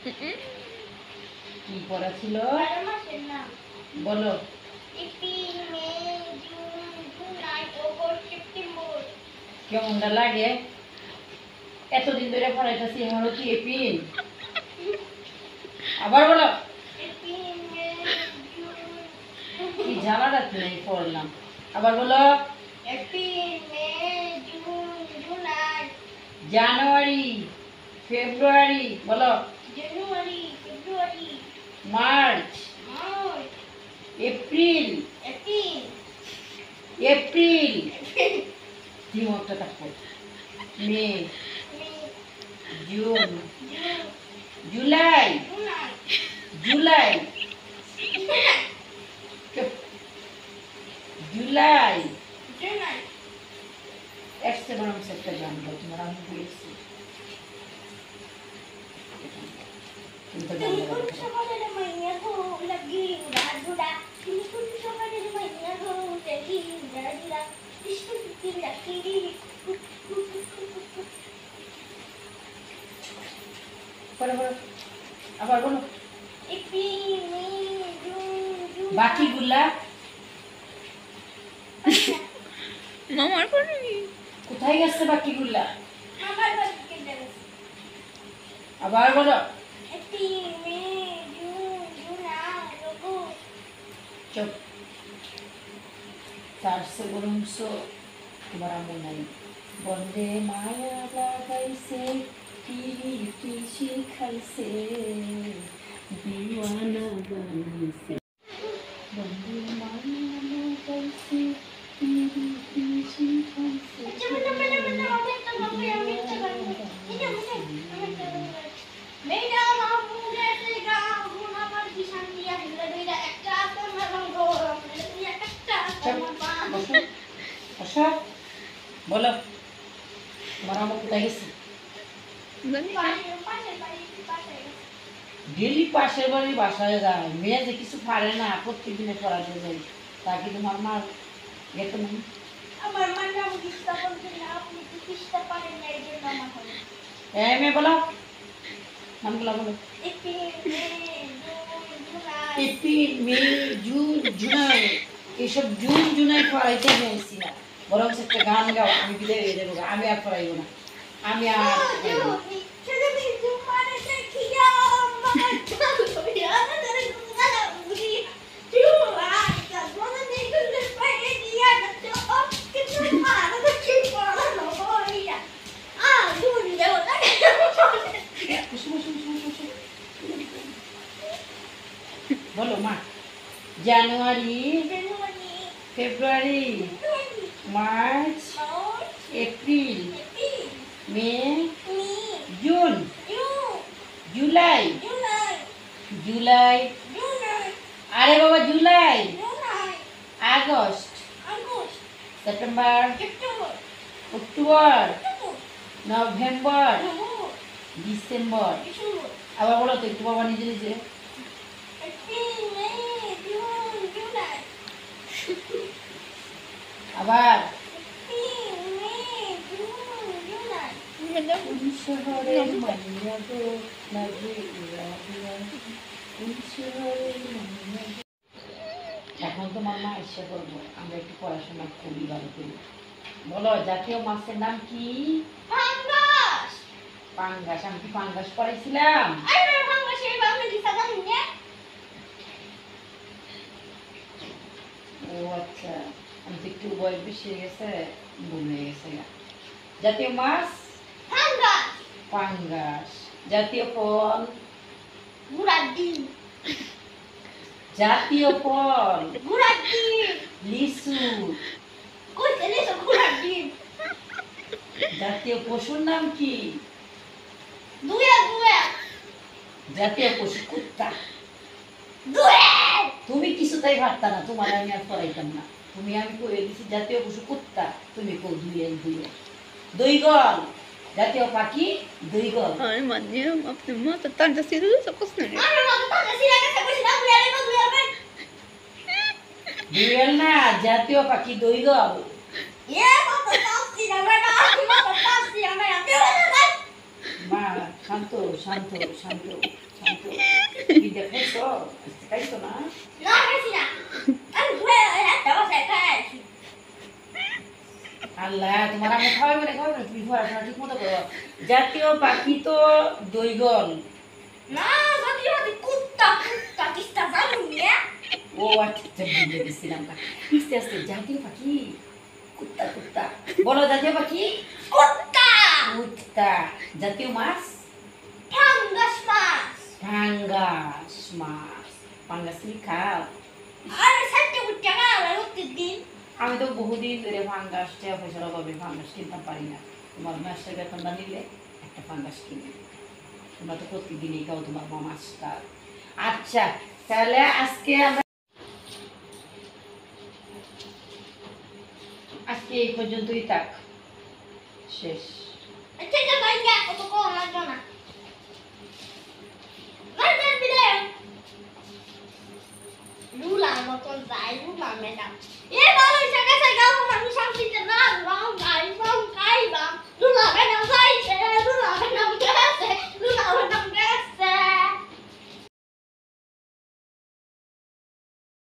কি পড়া ছিল বলো? কেমনটা লাগে? এতদিন ধরে পড়াইতেছি এমনও কি এপ্রিল? আবার বলো। কি ঝামেলা নেই পড়লাম। আবার বলো। জানুয়ারি ফেব্রুয়ারি বলো। মার্চ এপ্রিল এপ্রিল তিনটা থাকবো। মে জুন জুলাই জুলাই জুলাই একশো গ্রাম একটা জানবো তোমার আমি বলেছি। আবার বলো বাকিগুলা। মামার পরে কোথায় গেছে বাকিগুলা? আবার বলো। চুপ। তার সে বরংস তোমার আমল নাই। বন্দে মায়া লাগাইছে কি শিখাইছে দিওয়ানা বানাইছে। বন্দে মায়া লাগাইছে কি শিখাইছে। বলো তোমার আমল কোথায় গেছে? ডেলি পাশের বাড়ি বাসায় যায়। মেয়ে যে কিছু পারে না, প্রত্যেকদিনে পড়াতে যাই। তাকে তোমার মার গেতো না? মেয়ে বলো নামগুলো বলো। এপ্রিল মে জুন জুলাই এইসব জুন জুলাই পড়াইতে হয়েছি না। বরং একটা গান গাও, আমি বিদায় হয়ে যাবো। আমি আর পড়াইবো না। আমি আর বলো মা। January February March April May June July July আরে বাবা July August September October November December. আবার বলো তো একটু বাবা নিজে নিজে। আবার এখন তোমার মা ইচ্ছা করবো আমরা একটু পড়াশোনা করি ভালো করি। বলো জাতীয় মাছের নাম কি? পাঙ্গাস। আমি কি পাঙ্গাস পড়াইছিলাম? ও আচ্ছা, আমি তো একটু বয়স বেশি হয়ে গেছে, ভুলে গেছে। জাতীয় মাছ পাঙ্গাস। জাতীয় ফল জাতীয় ফল লিচু। জাতীয় পশুর নাম কি? জাতীয় পশু কুত্তা। তুমি কিছু তাই পারতা না, তোমার আমি আর পড়াইতাম না। তুমি আমি কয়ে দিছি জাতীয় পশু কুত্তা, তুমি কো দৈগল। জাতীয় পাখি দৈগল। আপনার মাথা টানটা ছিল কষ্ট নেই। দুয়েল না, জাতীয় পাখি দৈগল। মা শান্ত শান্ত শান্ত শান্ত শান্ত কি দেখাইছো খাইছো না আল্লাহ তোমার আমি খাওয়াই মানে খাওয়াই না তুমি পড়াশোনা ঠিক মতো করো জাতীয় পাখি তো দৈগল ও আচ্ছা বুঝে গেছিলাম আস্তে আস্তে জাতীয় পাখি কুত্তা কুত্তা বলো জাতীয় পাখি কুত্তা জাতীয় মাছ পাঙ্গাস মাছ পাঙ্গাস তুমি খাও আমি তো বহুদিন ধরে ফাঙ্গাস টাকা পয়সার অভাবে ফাঙ্গাস কিনতে পারি না তোমার মাসের বেতনটা নিলে একটা ফাঙ্গাস কিনে তোমরা তো প্রতিদিনই খাও তোমার মা মাছটা আচ্ছা তাহলে আজকে এই পর্যন্তই থাক শেষ Lula, no con Zai, Lula, me da.